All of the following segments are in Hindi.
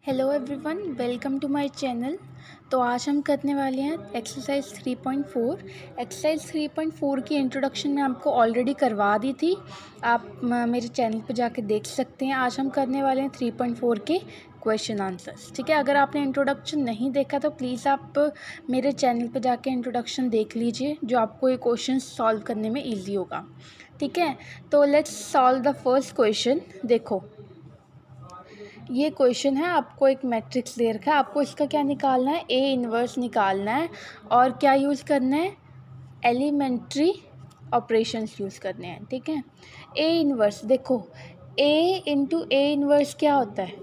Hello everyone, welcome to my channel. तो आज हम करने वाले हैं एक्सरसाइज 3.4। एक्सरसाइज 3.4 की इंट्रोडक्शन मैं आपको ऑलरेडी करवा दी थी। आप मेरे चैनल पर जाके देख सकते हैं। आज हम करने वाले हैं 3.4 के क्वेश्चन आंसर्स। ठीक है, अगर आपने इंट्रोडक्शन नहीं देखा तो प्लीज़ आप मेरे चैनल पर जाके इंट्रोडक्शन देख लीजिए, जो आपको ये क्वेश्चन सॉल्व करने में ईजी होगा। ठीक है, तो let's solve the first question. देखो, ये क्वेश्चन है, आपको एक मैट्रिक्स दे रखा है, आपको इसका क्या निकालना है, ए इन्वर्स निकालना है। और क्या यूज़ करना है, एलिमेंट्री ऑपरेशंस यूज़ करने हैं। ठीक है, ए इन्वर्स, देखो ए इंटू ए इन्वर्स क्या होता है,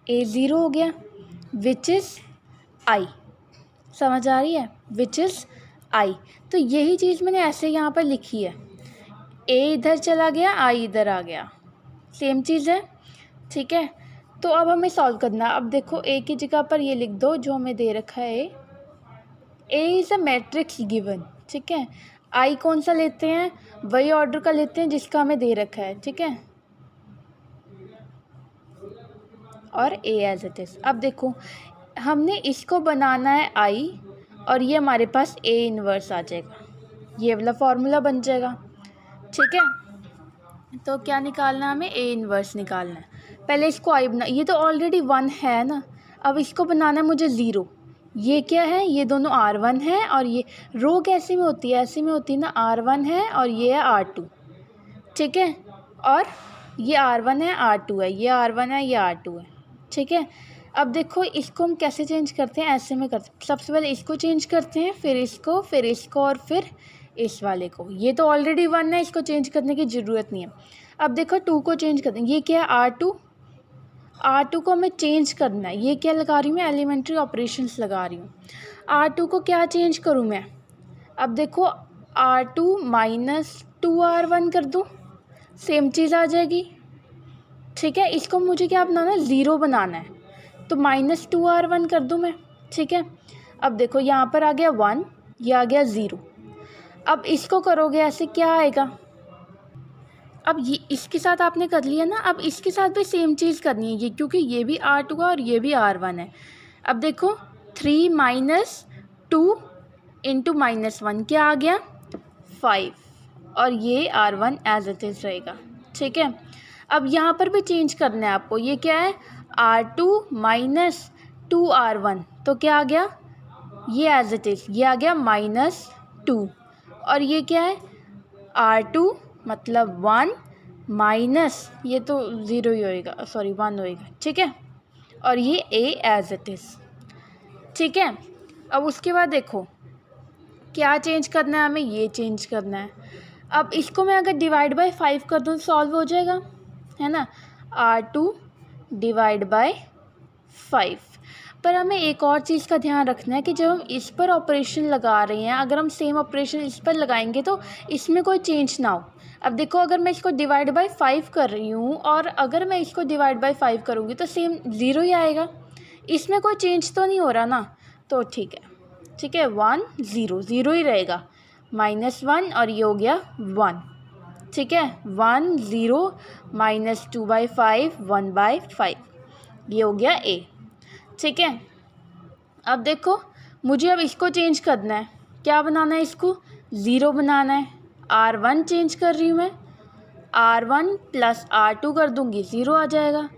ए ज़ीरो हो गया, विच इज़ आई। समझ आ रही है, विच इज़ आई। तो यही चीज़ मैंने ऐसे यहाँ पर लिखी है, ए इधर चला गया, आई इधर आ गया, सेम चीज़ है। ठीक है, तो अब हमें सॉल्व करना है। अब देखो, ए की जगह पर ये लिख दो जो हमें दे रखा है, A is a matrix given. ठीक है, आई कौन सा लेते हैं, वही ऑर्डर का लेते हैं जिसका हमें दे रखा है। ठीक है, और ए एज इट इज़। अब देखो, हमने इसको बनाना है आई, और ये हमारे पास ए इन्वर्स आ जाएगा, ये वाला फॉर्मूला बन जाएगा। ठीक है, तो क्या निकालना है हमें, ए इन्वर्स निकालना है। पहले इसको आई बना, ये तो ऑलरेडी 1 है ना, अब इसको बनाना है मुझे ज़ीरो। ये क्या है, ये दोनों R1 है, और ये रो कैसे में होती है, ऐसे में होती है ना, R1 है और ये है R2। ठीक है, और ये R1 है, R2 है, ये R1 है, ये R2 है। ठीक है, अब देखो इसको हम कैसे चेंज करते हैं, ऐसे में करते हैं। सबसे पहले इसको चेंज करते हैं, फिर इसको और फिर इस वाले को। ये तो ऑलरेडी 1 है, इसको चेंज करने की ज़रूरत नहीं है। अब देखो 2 को चेंज करते हैं, ये क्या है, R2 को हमें चेंज करना है। ये क्या लगा रही हूँ मैं, एलिमेंट्री ऑपरेशंस लगा रही हूँ। R2 को क्या चेंज करूँ मैं, अब देखो R2 माइनस 2R1 कर दूँ, सेम चीज़ आ जाएगी। ठीक है, इसको मुझे क्या बनाना है, ज़ीरो बनाना है, तो माइनस 2R1 कर दूँ मैं। ठीक है, अब देखो यहाँ पर आ गया 1, ये आ गया 0। अब इसको करोगे ऐसे, क्या आएगा, अब ये इसके साथ आपने कर लिया ना, अब इसके साथ भी सेम चीज़ करनी है, ये क्योंकि ये भी R2 है और ये भी R1 है। अब देखो 3 माइनस 2 इंटू -1 क्या आ गया, 5, और ये R1 एज इट इज़ रहेगा। ठीक है, अब यहाँ पर भी चेंज करना है आपको, ये क्या है, R2 माइनस 2R1, तो क्या आ गया, ये एज इट इज़, ये आ गया -2, और ये क्या है, R2 मतलब 1 माइनस, ये तो 0 ही होएगा, सॉरी 1 होएगा। ठीक है, और ये ए एज इट इज़। ठीक है, अब उसके बाद देखो क्या चेंज करना है हमें, ये चेंज करना है। अब इसको मैं अगर डिवाइड बाय 5 कर दूँ सॉल्व हो जाएगा, है ना, R2 डिवाइड बाय 5। पर हमें एक और चीज़ का ध्यान रखना है कि जब हम इस पर ऑपरेशन लगा रहे हैं, अगर हम सेम ऑपरेशन इस पर लगाएंगे तो इसमें कोई चेंज ना हो। अब देखो, अगर मैं इसको डिवाइड बाय 5 कर रही हूँ और अगर मैं इसको डिवाइड बाय 5 करूँगी तो सेम 0 ही आएगा, इसमें कोई चेंज तो नहीं हो रहा ना। तो ठीक है, 1 0 0 ही रहेगा, -1 और ये हो गया 1। ठीक है, 1 0 -2/5 1/5, ये हो गया ए। ठीक है, अब देखो मुझे अब इसको चेंज करना है, क्या बनाना है, इसको ज़ीरो बनाना है। R1 चेंज कर रही हूँ मैं, R1 प्लस R2 कर दूँगी, 0 आ जाएगा।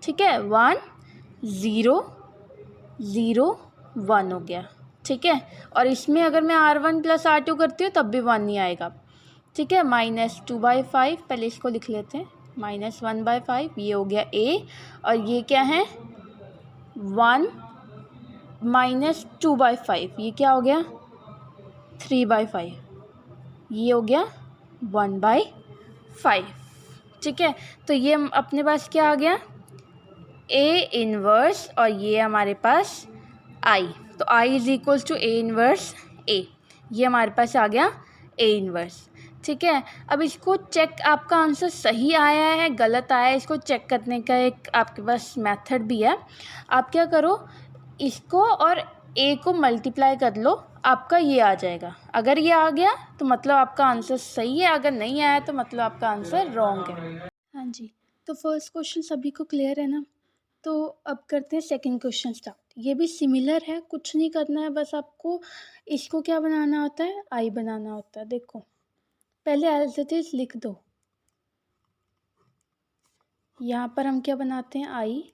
ठीक है, 1 0 0 1 हो गया। ठीक है, और इसमें अगर मैं R1 प्लस R2 करती हूँ तब भी 1 नहीं आएगा। ठीक है, -2/5, पहले इसको लिख लेते हैं, -1/5, ये हो गया ए, और ये क्या है, 1 -2/5, ये क्या हो गया, 3/5, ये हो गया 1/5। ठीक है, तो ये अपने पास क्या आ गया, ए इन्वर्स, और ये हमारे पास आई, तो I is equals to A inverse A, ये हमारे पास आ गया ए इन्वर्स। ठीक है, अब इसको चेक, आपका आंसर सही आया है गलत आया है, इसको चेक करने का एक आपके पास मेथड भी है। आप क्या करो, इसको और ए को मल्टीप्लाई कर लो, आपका ये आ जाएगा। अगर ये आ गया तो मतलब आपका आंसर सही है, अगर नहीं आया तो मतलब आपका आंसर रॉन्ग है। हाँ जी, तो फर्स्ट क्वेश्चन सभी को क्लियर है ना। तो अब करते हैं सेकंड क्वेश्चन स्टार्ट। ये भी सिमिलर है, कुछ नहीं करना है, बस आपको इसको क्या बनाना होता है, आई बनाना होता है। देखो पहले एज इट इज लिख दो, यहाँ पर हम क्या बनाते हैं आई,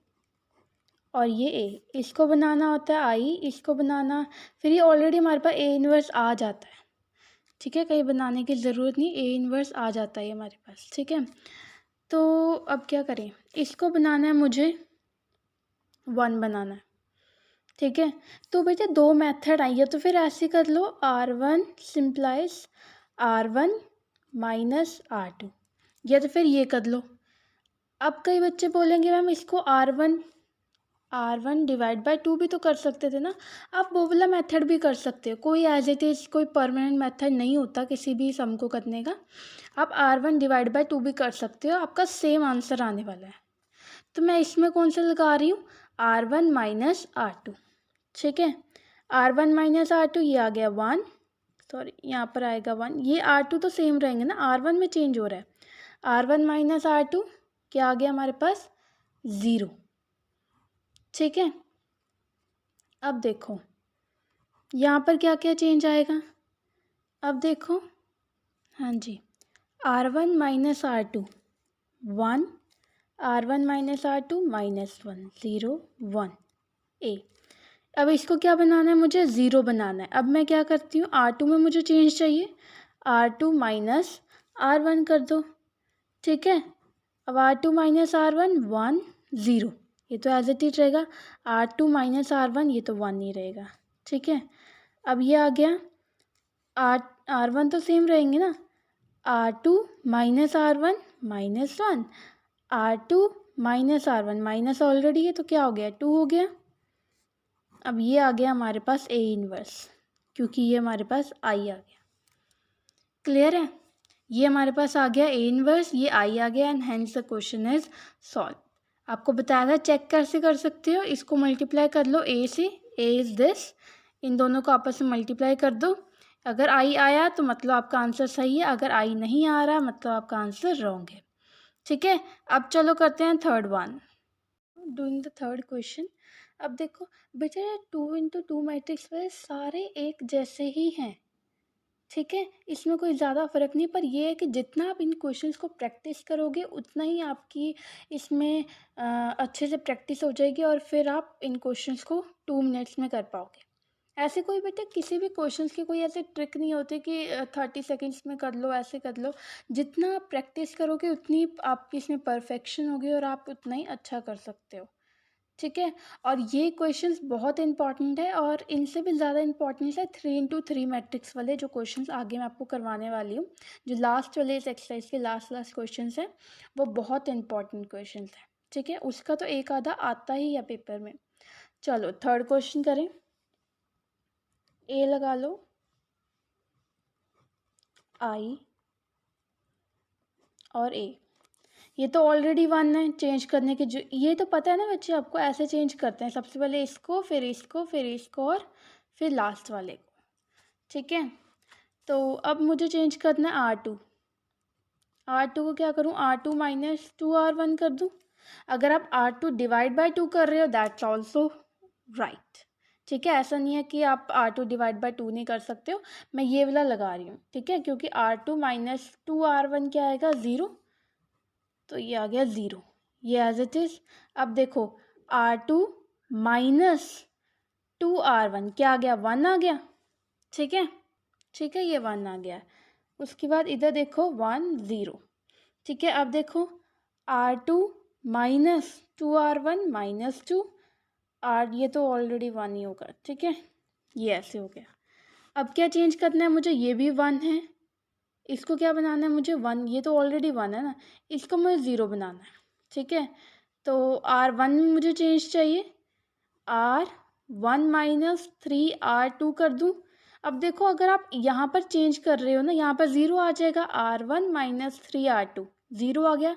और ये ए, इसको बनाना होता है आई, इसको बनाना, फिर ये ऑलरेडी हमारे पास ए इनवर्स आ जाता है, ठीक है, कहीं बनाने की ज़रूरत नहीं, ए इनवर्स आ जाता है हमारे पास, ठीक है। तो अब क्या करें, इसको बनाना है मुझे 1 बनाना है, ठीक है। तो बेटा 2 मेथड आई है, तो फिर ऐसे कर लो, R1 simplifies R1 minus R2, या तो फिर ये कर लो। अब कई बच्चे बोलेंगे मैम इसको R1 डिवाइड बाय 2 भी तो कर सकते थे ना। आप वो वाला मेथड भी कर सकते हो, कोई एज इट इज़ कोई परमानेंट मेथड नहीं होता किसी भी सम को करने का। आप R1 डिवाइड बाय 2 भी कर सकते हो, आपका सेम आंसर आने वाला है। तो मैं इसमें कौन सा लगा रही हूँ, R1 माइनस R2, ठीक है। R1 माइनस R2 ये आ गया 1, सॉरी यहाँ पर आएगा 1, ये R2 तो सेम रहेंगे ना, R1 में चेंज हो रहा है। R1 माइनस R2 क्या आ गया हमारे पास, 0, ठीक है। अब देखो यहाँ पर क्या क्या चेंज आएगा, अब देखो, हाँ जी, R1 minus R2 1, R1 minus R2 minus 1, 0 1 ए। अब इसको क्या बनाना है, मुझे 0 बनाना है। अब मैं क्या करती हूँ, R2 में मुझे चेंज चाहिए, R2 माइनस R1 कर दो, ठीक है। अब R2 माइनस R1 1 0, ये तो एज इट इज रहेगा। R2 माइनस R1 ये तो 1 ही रहेगा, ठीक है। अब ये आ गया, R1 तो सेम रहेंगे ना, R2 minus R1 minus 1, R2 minus R1 minus already है तो क्या हो गया, 2 हो गया। अब ये आ गया हमारे पास ए इनवर्स, क्योंकि ये हमारे पास आई आ गया, क्लियर है। ये हमारे पास आ गया ए इनवर्स, ये आई आ गया, and hence the question is solve. आपको बताया था चेक कैसे कर सकते हो, इसको मल्टीप्लाई कर लो ए से, ए इज दिस, इन दोनों को आपस में मल्टीप्लाई कर दो। अगर आई आया तो मतलब आपका आंसर सही है, अगर आई नहीं आ रहा मतलब आपका आंसर रॉन्ग है, ठीक है। अब चलो करते हैं third one, doing the third question. अब देखो बेटा 2x2 मैट्रिक्स में सारे एक जैसे ही हैं, ठीक है, इसमें कोई ज़्यादा फ़र्क नहीं, पर ये है कि जितना आप इन क्वेश्चंस को प्रैक्टिस करोगे उतना ही आपकी इसमें अच्छे से प्रैक्टिस हो जाएगी, और फिर आप इन क्वेश्चंस को 2 मिनट्स में कर पाओगे। ऐसे कोई बेटा किसी भी क्वेश्चंस की कोई ऐसे ट्रिक नहीं होती कि 30 सेकेंड्स में कर लो, ऐसे कर लो। जितना आप प्रैक्टिस करोगे उतनी आपकी इसमें परफेक्शन होगी और आप उतना ही अच्छा कर सकते हो, ठीक है। और ये क्वेश्चंस बहुत इंपॉर्टेंट है, और इनसे भी ज़्यादा इंपॉर्टेंट है 3x3 मैट्रिक्स वाले जो क्वेश्चंस आगे मैं आपको करवाने वाली हूँ, जो लास्ट वाले इस एक्सरसाइज के लास्ट क्वेश्चंस हैं, वो बहुत इंपॉर्टेंट क्वेश्चंस हैं, ठीक है। उसका तो एक आधा आता ही है पेपर में। चलो थर्ड क्वेश्चन करें, ए लगा लो, आई और ए, ये तो ऑलरेडी 1 है, चेंज करने के जो ये तो पता है ना बच्चे आपको, ऐसे चेंज करते हैं, सबसे पहले इसको फिर इसको फिर इसको और फिर लास्ट वाले को, ठीक है। तो अब मुझे चेंज करना है R2 को क्या करूँ, R2 माइनस 2R1 कर दूँ। अगर आप R2 डिवाइड बाय 2 कर रहे हो दैट्स ऑल्सो राइट, ठीक है। ऐसा नहीं है कि आप R2 डिवाइड बाय 2 नहीं कर सकते हो, मैं ये वाला लगा रही हूँ, ठीक है, क्योंकि R2 माइनस 2R1 क्या आएगा, 0, तो ये आ गया 0, ये एज इट इज। अब देखो R2 माइनस 2R1 क्या आ गया, 1 आ गया, ठीक है, ठीक है, ये 1 आ गया। उसके बाद इधर देखो 1 0, ठीक है। अब देखो R2 माइनस 2R1 माइनस 2, ये तो ऑलरेडी 1 ही होगा, ठीक है, ये ऐसे हो गया। अब क्या चेंज करना है मुझे, ये भी 1 है, इसको क्या बनाना है मुझे 1, ये तो ऑलरेडी 1 है ना, इसको मुझे 0 बनाना है, ठीक है। तो R1 में मुझे चेंज चाहिए, R1 माइनस 3R2 कर दूँ। अब देखो अगर आप यहाँ पर चेंज कर रहे हो ना, यहाँ पर 0 आ जाएगा, R1 माइनस 3R2 0 आ गया।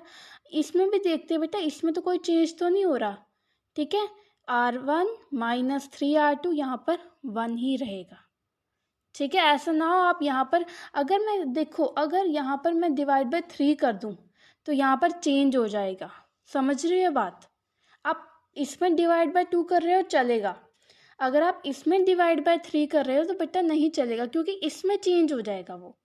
इसमें भी देखते हैं बेटा, इसमें तो कोई चेंज तो नहीं हो रहा, ठीक है, R1 माइनस 3R2 यहाँ पर 1 ही रहेगा, ठीक है। ऐसा ना हो आप यहाँ पर, अगर मैं देखो अगर यहाँ पर मैं डिवाइड बाय 3 कर दूँ तो यहाँ पर चेंज हो जाएगा, समझ रही हो बात। आप इसमें डिवाइड बाय 2 कर रहे हो चलेगा, अगर आप इसमें डिवाइड बाय 3 कर रहे हो तो बेटा नहीं चलेगा, क्योंकि इसमें चेंज हो जाएगा वो।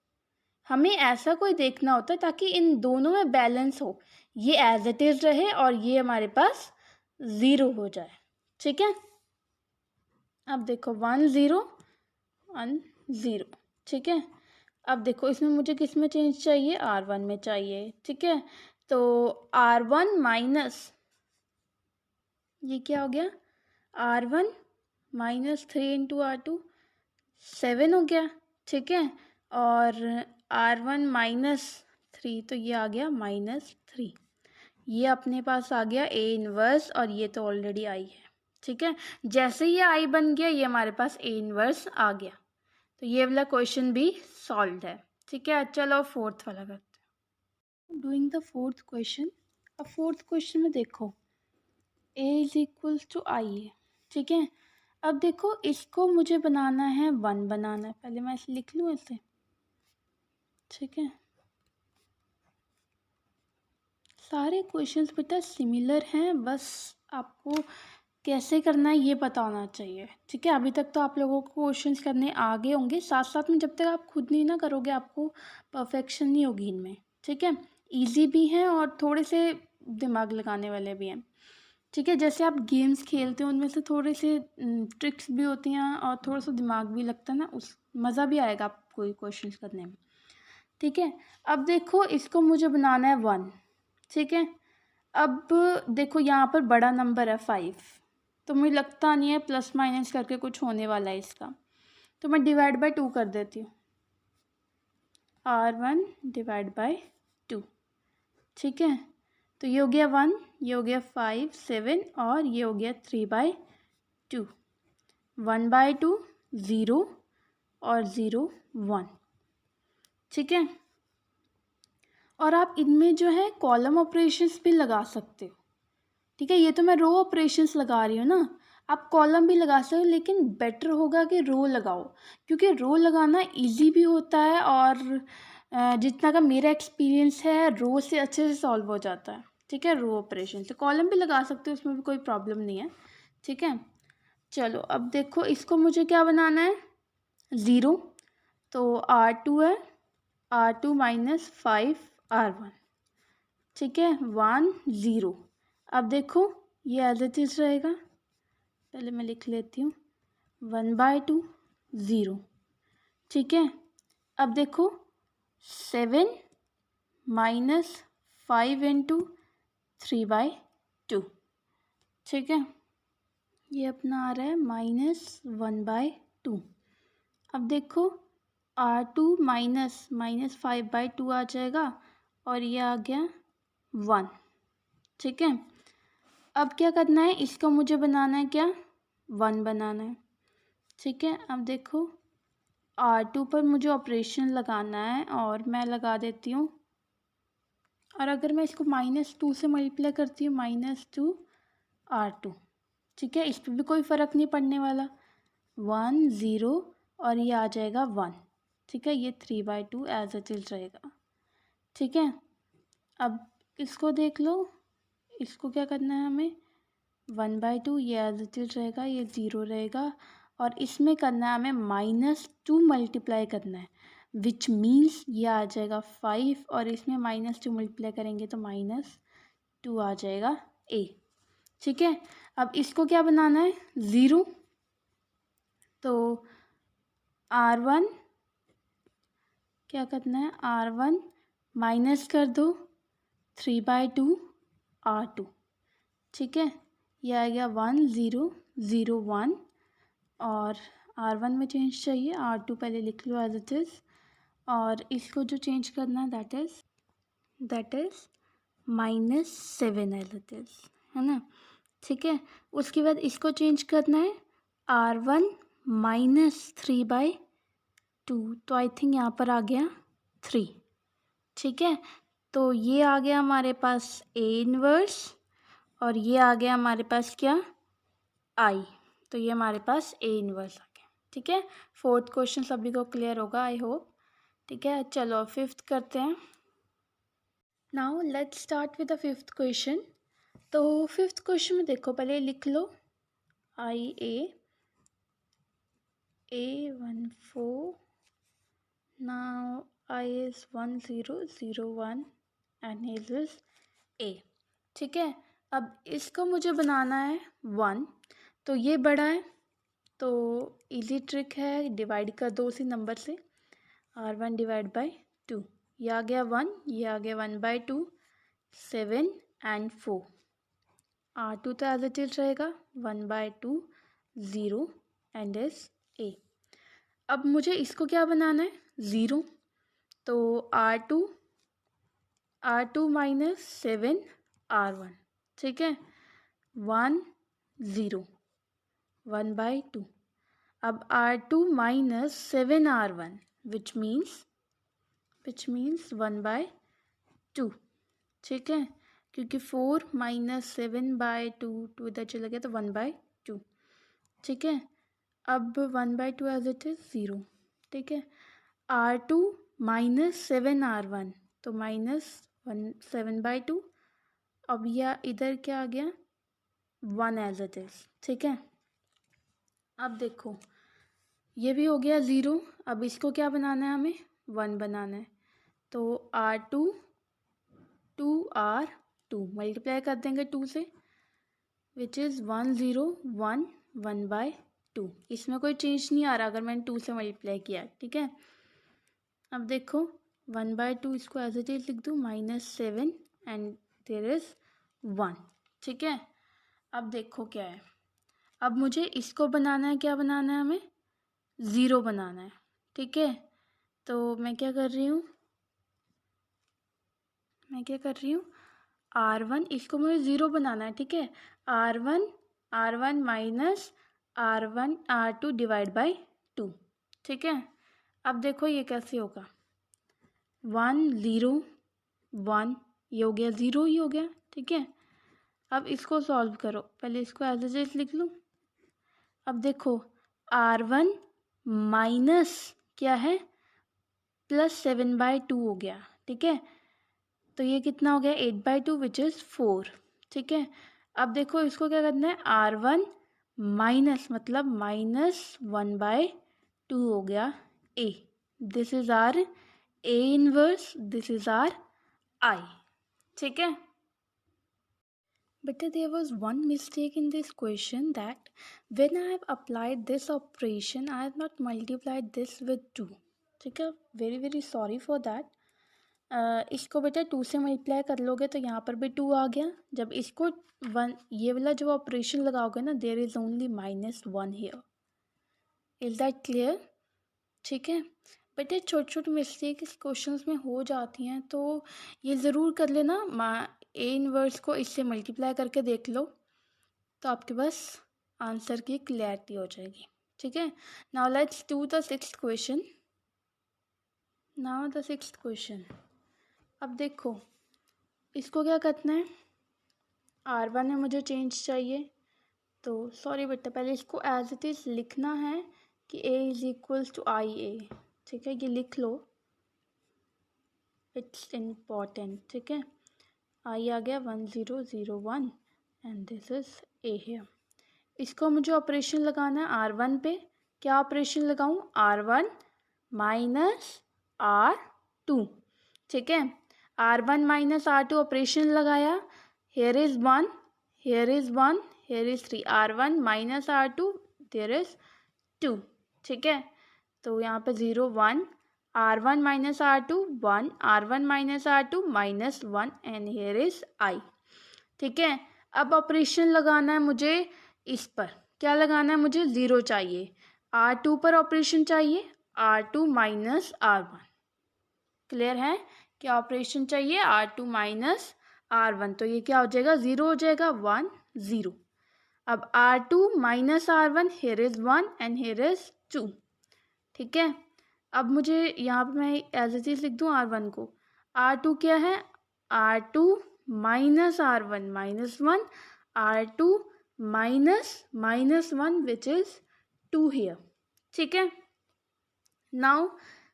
हमें ऐसा कोई देखना होता है ताकि इन दोनों में बैलेंस हो, ये एज इट इज़ रहे और ये हमारे पास 0 हो जाए। ठीक है, अब देखो 1 0 1 0। ठीक है, अब देखो इसमें मुझे किस में चेंज चाहिए, R1 में चाहिए। ठीक है, तो R1 माइनस, ये क्या हो गया, R1 माइनस 3 इंटू R2 7 हो गया। ठीक है, और R1 माइनस 3, तो ये आ गया -3। ये अपने पास आ गया A इनवर्स, और ये तो ऑलरेडी आई है। ठीक है, जैसे ये आई बन गया ये हमारे पास A इनवर्स आ गया, तो ये वाला क्वेश्चन भी सॉल्व है। ठीक है, चलो फोर्थ वाला करते हैं। Doing the fourth question. अब फोर्थ क्वेश्चन में देखो A इज इक्वल टू आई है। ठीक है, अब देखो इसको मुझे बनाना है 1 बनाना है, पहले मैं इसे लिख लूँ ऐसे। ठीक है, सारे क्वेश्चंस बेटा सिमिलर हैं, बस आपको कैसे करना है ये पता होना चाहिए। ठीक है, अभी तक तो आप लोगों को क्वेश्चंस करने आ गए होंगे, साथ साथ में जब तक आप खुद नहीं ना करोगे आपको परफेक्शन नहीं होगी इनमें। ठीक है, इजी भी हैं और थोड़े से दिमाग लगाने वाले भी हैं। ठीक है, जैसे आप गेम्स खेलते हो उनमें से थोड़े से ट्रिक्स भी होती हैं और थोड़ा सा दिमाग भी लगता है ना, उस मज़ा भी आएगा आपको कोई क्वेश्चन करने में। ठीक है, अब देखो इसको मुझे बनाना है 1। ठीक है, अब देखो यहाँ पर बड़ा नंबर है 5, तो मुझे लगता नहीं है प्लस माइनस करके कुछ होने वाला है इसका, तो मैं डिवाइड बाय 2 कर देती हूँ, R1 डिवाइड बाय 2। ठीक है, तो ये हो गया 1, ये हो गया 5 7, और ये हो गया 3/2। 1/2 0 और 0 1। ठीक है, और आप इनमें जो है कॉलम ऑपरेशंस भी लगा सकते हो। ठीक है, ये तो मैं रो ऑपरेशंस लगा रही हूँ ना, आप कॉलम भी लगा सकते हो, लेकिन बेटर होगा कि रो लगाओ, क्योंकि रो लगाना इजी भी होता है और जितना का मेरा एक्सपीरियंस है रो से अच्छे से सॉल्व हो जाता है। ठीक है, रो ऑपरेशन से कॉलम भी लगा सकते हो, उसमें भी कोई प्रॉब्लम नहीं है। ठीक है, चलो अब देखो इसको मुझे क्या बनाना है, 0, तो R2 है, R2 माइनस 5 R1। ठीक है, 1 0। अब देखो ये एज इट इज रहेगा, पहले मैं लिख लेती हूँ 1/2 0। ठीक है, अब देखो 7 माइनस 5 इंटू 3/2। ठीक है, ये अपना आ रहा है -1/2। अब देखो R2 माइनस 5/2 आ जाएगा, और ये आ गया 1। ठीक है, अब क्या करना है, इसको मुझे बनाना है क्या, 1 बनाना है। ठीक है, अब देखो R2 पर मुझे ऑपरेशन लगाना है, और मैं लगा देती हूँ, और अगर मैं इसको -2 से मल्टीप्लाई करती हूँ, -2 R2। ठीक है, इस पर भी कोई फ़र्क नहीं पड़ने वाला, 1 0 और ये आ जाएगा 1। ठीक है, ये 3/2 एज इट इज रहेगा। ठीक है, अब इसको देख लो, इसको क्या करना है हमें, 1/2 ये एज इट इज रहेगा, ये 0 रहेगा, और इसमें करना है हमें -2 मल्टीप्लाई करना है, विच मीन्स ये आ जाएगा 5, और इसमें -2 मल्टीप्लाई करेंगे तो -2 आ जाएगा A। ठीक है, अब इसको क्या बनाना है, 0, तो R1 क्या करना है, R1 माइनस कर दो 3/2 R2। ठीक है, ये आ गया 1 0 0 1, और R1 में चेंज चाहिए, R2 पहले लिख लो एज इट इज़, और इसको जो चेंज करना है that is -7 as it is, है ना। ठीक है, उसके बाद इसको चेंज करना है, R1 -3/2, तो आई थिंक यहाँ पर आ गया 3। ठीक है, तो ये आ गया हमारे पास A इनवर्स, और ये आ गया हमारे पास क्या, I, तो ये हमारे पास A इनवर्स आ गया। ठीक है, फोर्थ क्वेश्चन सभी को क्लियर होगा आई होप। ठीक है, चलो फिफ्थ करते हैं। Now let's start with the fifth question. तो 5th क्वेश्चन में देखो, पहले लिख लो आई A14, now I is 1001 and his is A। ठीक है, अब इसको मुझे बनाना है 1, तो ये बड़ा है तो इजी ट्रिक है, डिवाइड कर दो उसी नंबर से, R1 डिवाइड बाई 2, ये आ गया 1, ये आ गया 1/2, 7 and 4, R2 तो एज इट इज रहेगा 1/2, 0 एंड इज A। अब मुझे इसको क्या बनाना है 0, तो R2 माइनस 7 R1, ठीक है, 1 0 1/2। अब R2 minus 7 R1 which means 1/2, ठीक है, क्योंकि 4 माइनस 7/2, 2 इधर चला गया तो 1/2, ठीक है। अब 1/2 एज इट इज 0, ठीक है। R2 माइनस 7 R1 तो माइनस 7/2, अब यह इधर क्या आ गया 1 एज इट इज, ठीक है। अब देखो ये भी हो गया 0, अब इसको क्या बनाना है हमें 1 बनाना है, तो R2 2R2 मल्टीप्लाई कर देंगे 2 से, विच इज़ 101 1/2, इसमें कोई चेंज नहीं आ रहा अगर मैंने 2 से मल्टीप्लाई किया, ठीक है। अब देखो 1/2 इसको एज इट इज लिख दूँ -7 एंड देयर इज 1, ठीक है। अब देखो क्या है, अब मुझे इसको बनाना है, क्या बनाना है हमें 0 बनाना है, ठीक है। तो मैं क्या कर रही हूँ R1, इसको मुझे 0 बनाना है, ठीक है। R1 minus R2 divide by 2, ठीक है। अब देखो ये कैसे होगा 1 0 1, ये हो गया 0 ही हो गया, ठीक है। अब इसको सॉल्व करो, पहले इसको एज इट इज लिख लूँ। अब देखो R1 माइनस क्या है +7/2 हो गया, ठीक है, तो ये कितना हो गया 8/2 विच इज़ 4, ठीक है। अब देखो इसको क्या करना है R1 माइनस मतलब -1/2 हो गया A, this is R A inverse, this is R I, ठीक है। But there was one mistake in this question, that when I have applied this operation I have not multiplied this with 2, ठीक है, very sorry for that। इसको बेटा 2 से मल्टीप्लाई कर लोगे तो यहाँ पर भी 2 आ गया, जब इसको 1 ये वाला जो ऑपरेशन लगाओगे ना, there is only -1 here, is that clear, ठीक है। बेटे छोटी छोटी मिस्टेक इस क्वेश्चंस में हो जाती हैं, तो ये ज़रूर कर लेना, A इनवर्स को इससे मल्टीप्लाई करके देख लो, तो आपके पास आंसर की क्लैरिटी हो जाएगी, ठीक है। Now let's do the 6th question. Now the 6th question, अब देखो इसको क्या करना है, R1 में मुझे चेंज चाहिए, तो सॉरी बेटा पहले इसको एज इट इज़ लिखना है कि A is equals to IA, ठीक है, ये लिख लो, इट्स इम्पॉर्टेंट, ठीक है। I आ गया 1001 and this is A here. इसको मुझे ऑपरेशन लगाना है R1 पे, क्या ऑपरेशन लगाऊं R1 माइनस R2, ठीक है। R1 माइनस R2 ऑपरेशन लगाया, here is 1 here is 1 here is 3, R1 minus R2 there is 2, ठीक है। तो यहाँ पे 0 1, R1 minus R2 1, R1 minus R2 -1 and here is I, ठीक है। अब ऑपरेशन लगाना है मुझे इस पर, क्या लगाना है मुझे 0 चाहिए, R2 पर ऑपरेशन चाहिए, R2 माइनस R1, क्लियर है, क्या ऑपरेशन चाहिए R2 माइनस R1, तो ये क्या हो जाएगा 0 हो जाएगा 1 0। अब R2 minus R1, hair is 1 and here is 2, ठीक है। अब मुझे यहाँ पर मैं एज इट इज लिख दूँ R1 को, R2 क्या है R2 minus R1 -1, R2 -1 which is 2 here, ठीक है। नाउ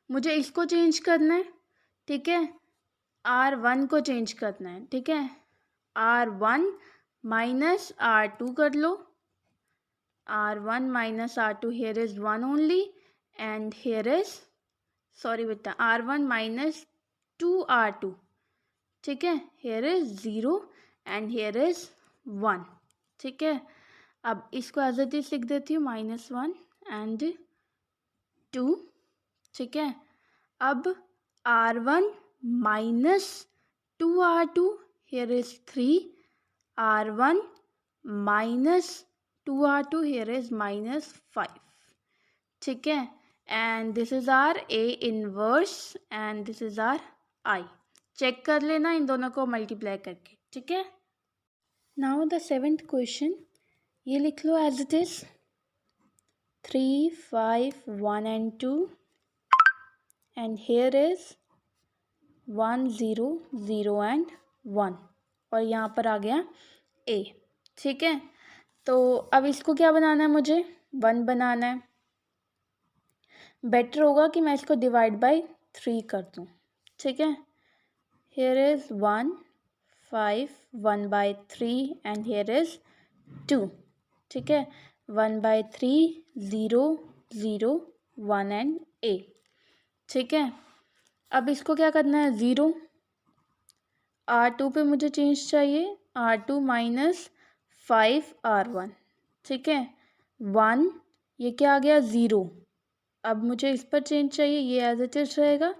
मुझे इसको चेंज करना है, ठीक है, R1 को चेंज करना है, ठीक है, R1 माइनस R2 कर लो, R1 minus R2, here is 1 only, and here is, sorry बेटा, R1 minus 2R2, ठीक है, here is 0 and here is 1, ठीक है। अब इसको एज इट इज लिख देती हूँ, -1 and 2, ठीक है। अब R1 minus 2R2, here is 3, R1 minus 2R2, here is -5, ठीक है। And this is R A inverse and this is R I। Check कर लेना इन दोनों को मल्टीप्लाई करके, ठीक है। नाउ द 7th क्वेश्चन, ये लिख लो as it is 3, 5, 1 and 2, and here is 1, 0, 0 and 1, और यहाँ पर आ गया A, ठीक है। तो अब इसको क्या बनाना है, मुझे 1 बनाना है। बेटर होगा कि मैं इसको डिवाइड बाय 3 कर दूँ, ठीक है। Hair is 1, 5, 1 by 3 and here is 2, ठीक है। 1 by 3, 0, 0, 1 and A, ठीक है। अब इसको क्या करना है, 0, R2 पे मुझे चेंज चाहिए, R2 minus 5 R1, ठीक है। 1, ये क्या आ गया 0, अब मुझे इस पर चेंज चाहिए, ये एज इट इज रहेगा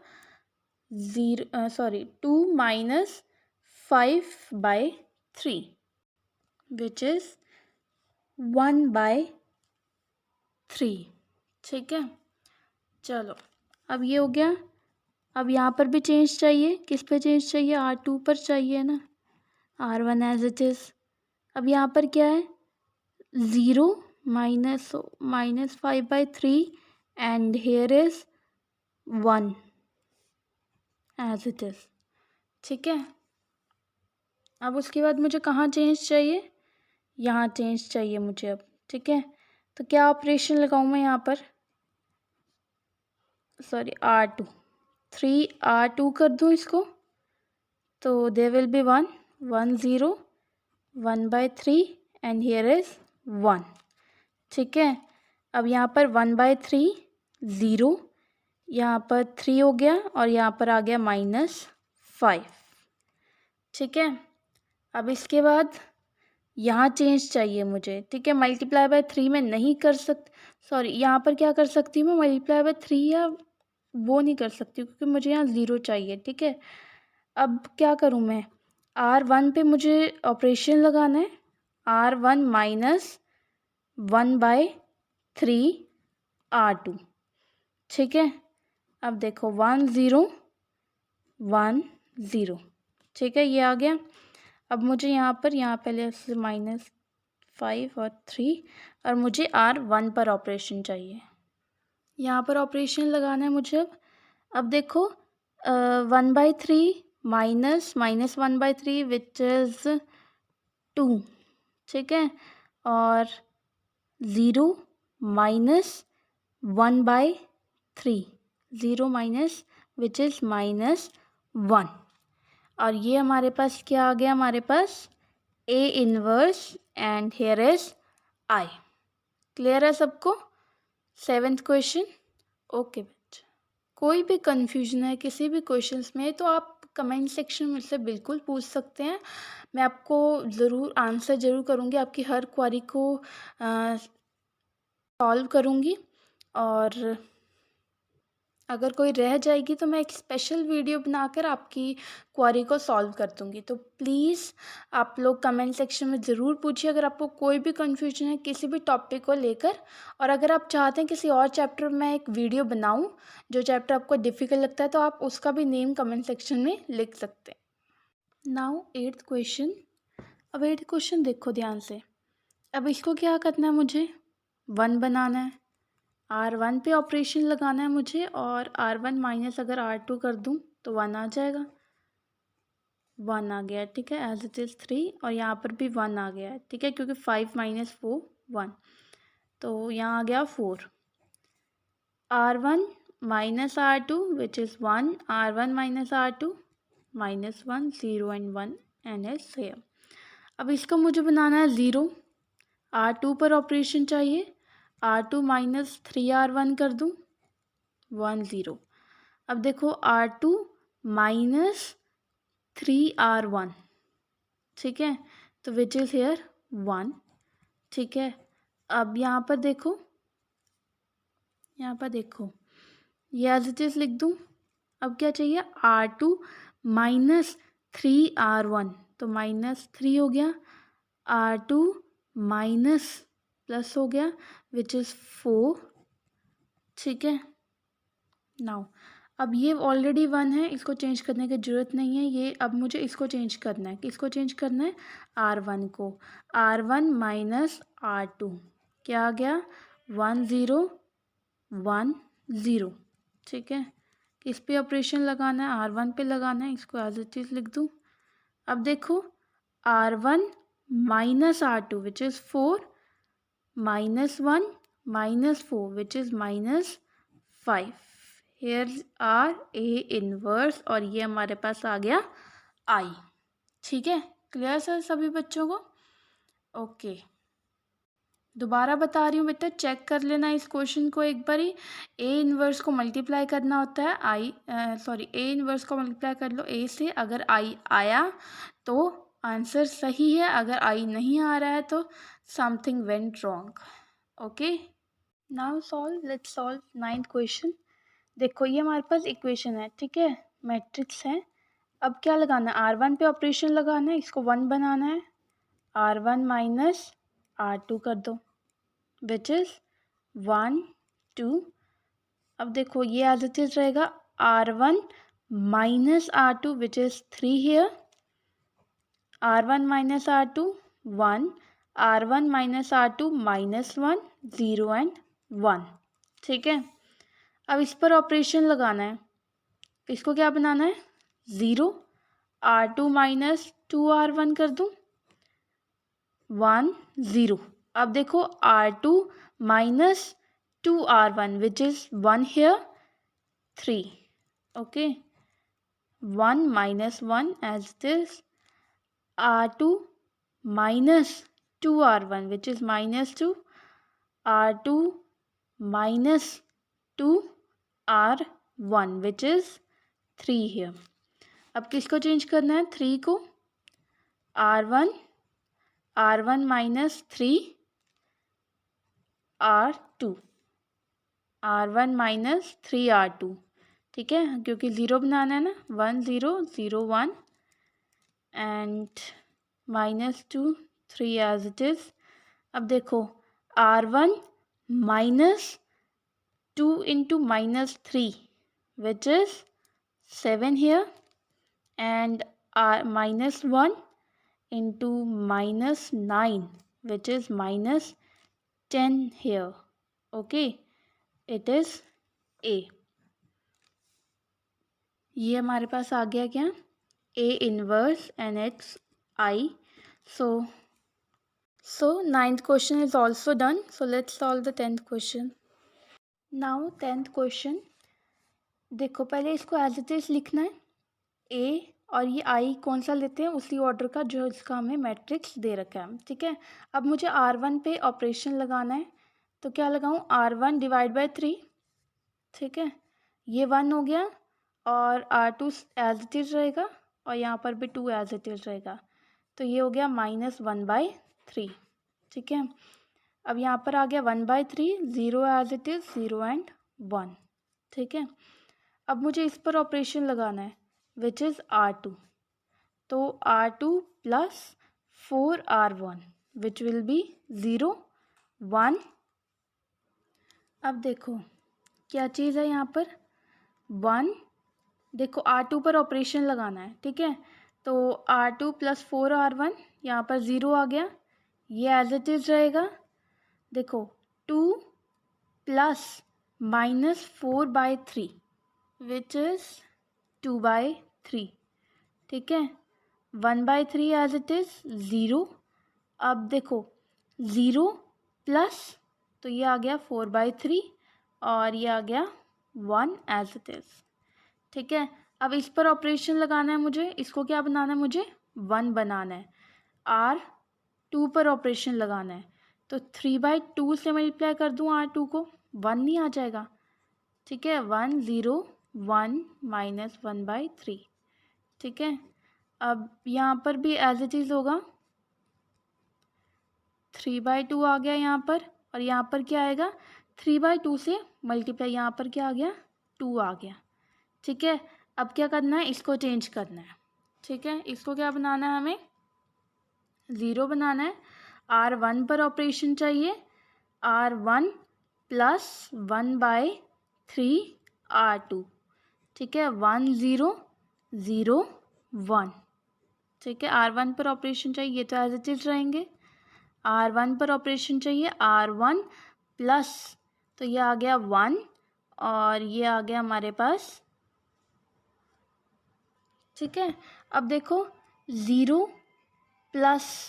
2 minus 5 by 3 which is 1 by 3, ठीक है। चलो अब ये हो गया। अब यहाँ पर भी चेंज चाहिए, किस पे चेंज चाहिए, R2 पर चाहिए ना, R1 एज इट इज। अब यहाँ पर क्या है, 0 minus 5 by 3 and here is 1 as it is, ठीक है। अब उसके बाद मुझे कहाँ चेंज चाहिए, यहाँ चेंज चाहिए मुझे अब, ठीक है। तो क्या ऑपरेशन लगाऊँ मैं यहाँ पर, सॉरी R2, 3 R2 कर दूँ इसको, तो they will be 1, 1, 0, 1 by 3 and here is 1, ठीक है। अब यहाँ पर 1 by 3, 0, यहाँ पर 3 हो गया और यहाँ पर आ गया -5, ठीक है। अब इसके बाद यहाँ चेंज चाहिए मुझे, ठीक है। मल्टीप्लाई बाय 3 में नहीं कर सकती, सॉरी यहाँ पर क्या कर सकती हूँ मैं, मल्टीप्लाई बाय 3 या वो नहीं कर सकती क्योंकि मुझे यहाँ 0 चाहिए, ठीक है। अब क्या करूँ मैं, R1 पे मुझे ऑपरेशन लगाना है, R1 minus 1 by 3 R2, ठीक है। अब देखो 1, 0, 1, 0, ठीक है, ये आ गया। अब मुझे यहाँ पहले से -5 और 3 और मुझे R1 पर ऑपरेशन चाहिए, यहाँ पर ऑपरेशन लगाना है मुझे। अब देखो 1 by 3 minus 1 by 3 which is 2, ठीक है, और 0 minus 1 by 3, 0 minus which is -1, और ये हमारे पास क्या आ गया, हमारे पास A inverse and here is I। Clear है सबको 7th क्वेश्चन? ओके बच्चा, कोई भी कन्फ्यूजन है किसी भी क्वेश्चंस में तो आप कमेंट सेक्शन में से बिल्कुल पूछ सकते हैं, मैं आपको ज़रूर आंसर ज़रूर करूँगी, आपकी हर क्वेरी को सॉल्व करूँगी, और अगर कोई रह जाएगी तो मैं एक स्पेशल वीडियो बनाकर आपकी क्वेरी को सॉल्व कर दूँगी। तो प्लीज़ आप लोग कमेंट सेक्शन में ज़रूर पूछिए अगर आपको कोई भी कन्फ्यूजन है किसी भी टॉपिक को लेकर, और अगर आप चाहते हैं किसी और चैप्टर में मैं एक वीडियो बनाऊँ जो चैप्टर आपको डिफ़िकल्ट लगता है तो आप उसका भी नेम कमेंट सेक्शन में लिख सकते हैं। Now 8th question. अब 8th क्वेश्चन देखो ध्यान से। अब इसको क्या करना है, मुझे 1 बनाना है, R1 पे ऑपरेशन लगाना है मुझे, और R1 माइनस अगर R2 कर दूँ तो 1 आ जाएगा, 1 आ गया, ठीक है, एज इट इज़ 3, और यहाँ पर भी 1 आ गया है, ठीक है, क्योंकि 5 minus 4 1, तो यहाँ आ गया 4। R1 minus R2 which is 1, R1 minus R2 -1, 0 and 1 and is here। अब इसका मुझे बनाना है 0, R2 पर ऑपरेशन चाहिए, R2 माइनस 3R1 कर दूँ, 1 0। अब देखो R2 माइनस 3R1, ठीक है, तो विच इज़ हेयर 1, ठीक है। अब यहाँ पर देखो, ये एज इट इज़ लिख दूँ। अब क्या चाहिए, R2 माइनस 3R1, तो माइनस 3 हो गया, R2 माइनस प्लस हो गया विच इज़ 4, ठीक है। नाउ अब ये ऑलरेडी 1 है, इसको चेंज करने की ज़रूरत नहीं है। ये अब मुझे इसको चेंज करना है, किसको चेंज करना है, R1 को। R1 माइनस R2 क्या आ गया, 1 0 1 0, ठीक है। किस पे ऑपरेशन लगाना है, R1 पे लगाना है, इसको एज इट इज़ लिख दूँ। अब देखो R1 minus R2 which is 4, minus 1 minus 4 which is minus 5। Here are A inverse और ये हमारे पास आ गया आई, ठीक है। क्लियर सर सभी बच्चों को? ओके, दोबारा बता रही हूँ बेटा, चेक कर लेना इस क्वेश्चन को एक बार ही। ए इनवर्स को मल्टीप्लाई करना होता है ए इनवर्स को मल्टीप्लाई कर लो ए से, अगर आई आया तो आंसर सही है, अगर आई नहीं आ रहा है तो something went wrong. Okay, now solve, let's solve 9th question. देखो ये हमारे पास इक्वेशन है, ठीक है, मैट्रिक्स है। अब क्या लगाना है, R1 पे ऑपरेशन लगाना है, इसको 1 बनाना है, R1 माइनस R2 कर दो विच इज़ 1 2। अब देखो ये एज इट इज़ रहेगा, R1 minus R2 which is 3 here, R1 minus R2 1, R1 minus R2 minus 1 0 and 1, ठीक है। अब इस पर ऑपरेशन लगाना है, इसको क्या बनाना है, 0, R2 माइनस 2R1 कर दूँ, 1 0। अब देखो R2 minus 2R1 which is 1 here 3, okay, 1 minus 1 as this, R2 minus 2R1 which is minus 2, R2 minus 2R1 which is 3 here. अब किसको चेंज करना है, 3 को, R1 minus 3 R2, R1 minus 3 R2, ठीक है, क्योंकि 0 बनाना है ना, 1 0 0 1 and minus 2 3 as it is. अब देखो R1 minus 2 into minus 3 which is 7 here and minus 1 into minus 9 which is minus 10 here, okay, it is A। ये हमारे पास आ गया क्या, A inverse and it's I। so 9th question is also done, so let's solve the 10th question। now 10th question, देखो पहले इसको एज इट इज लिखना है, A और ये आई कौन सा लेते हैं, उसी ऑर्डर का जो इसका हमें मैट्रिक्स दे रखा है, ठीक है। अब मुझे R1 पे ऑपरेशन लगाना है, तो क्या लगाऊं, R1 डिवाइड बाय 3, ठीक है, ये 1 हो गया और R2 एज इट इज़ रहेगा और यहाँ पर भी 2 एज इट इज़ रहेगा, तो ये हो गया -1/3, ठीक है। अब यहाँ पर आ गया 1/3, 0 एज इट इज़, 0 एंड 1, ठीक है। अब मुझे इस पर ऑपरेशन लगाना है विच इज़ R2, तो R2 plus 4R1 which will be 0 1। अब देखो क्या चीज़ है यहाँ पर, 1, देखो R2 पर ऑपरेशन लगाना है, ठीक है, तो R2 प्लस 4R1, यहाँ पर 0 आ गया, ये एज इट इज़ रहेगा। देखो 2 प्लस माइनस 4/3 विच इज़ 2/3, ठीक है, 1/3 एज इट इज़ 0। अब देखो 0 प्लस, तो ये आ गया 4/3 और ये आ गया 1 एज इट इज़, ठीक है। अब इस पर ऑपरेशन लगाना है मुझे, इसको क्या बनाना है, मुझे 1 बनाना है। R2 पर ऑपरेशन लगाना है, तो 3/2 से मल्टीप्लाई कर दूँ R2 को, 1 नहीं आ जाएगा, ठीक है, 1 0 1 माइनस 1/3, ठीक है। अब यहाँ पर भी एज इट इज़ होगा, 3/2 आ गया यहाँ पर, और यहाँ पर क्या आएगा, 3/2 से मल्टीप्लाई, यहाँ पर क्या आ गया, 2 आ गया, ठीक है। अब क्या करना है, इसको चेंज करना है, ठीक है। इसको क्या बनाना है, हमें 0 बनाना है, R1 पर ऑपरेशन चाहिए, R1 प्लस 1/3 R2, ठीक है, 1 0 0 1, ठीक है। R1 पर ऑपरेशन चाहिए, ये तो एज इट इज रहेंगे। R1 पर ऑपरेशन चाहिए, R1 प्लस, तो ये आ गया 1 और ये आ गया हमारे पास, ठीक है। अब देखो 0 plus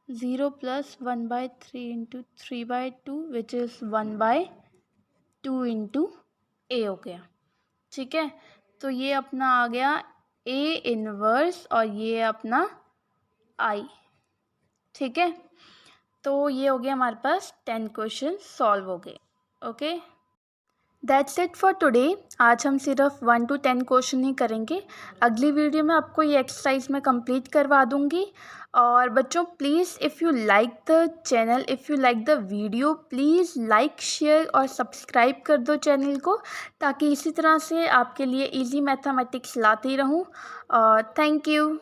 1/3 into 3/2 which is 1/2 into A हो गया, ठीक है। तो ये अपना आ गया A इनवर्स और ये अपना I, ठीक है। तो ये हो गया हमारे पास 10 क्वेश्चन सॉल्व हो गए, okay. That's it for today. आज हम सिर्फ 1 to 10 क्वेश्चन ही करेंगे, अगली वीडियो में आपको ये एक्सरसाइज मैं कंप्लीट करवा दूंगी। और बच्चों please if you like the channel, if you like the video, please like share और सब्सक्राइब कर दो चैनल को, ताकि इसी तरह से आपके लिए इजी मैथमेटिक्स लाती रहूं। और थैंक यू।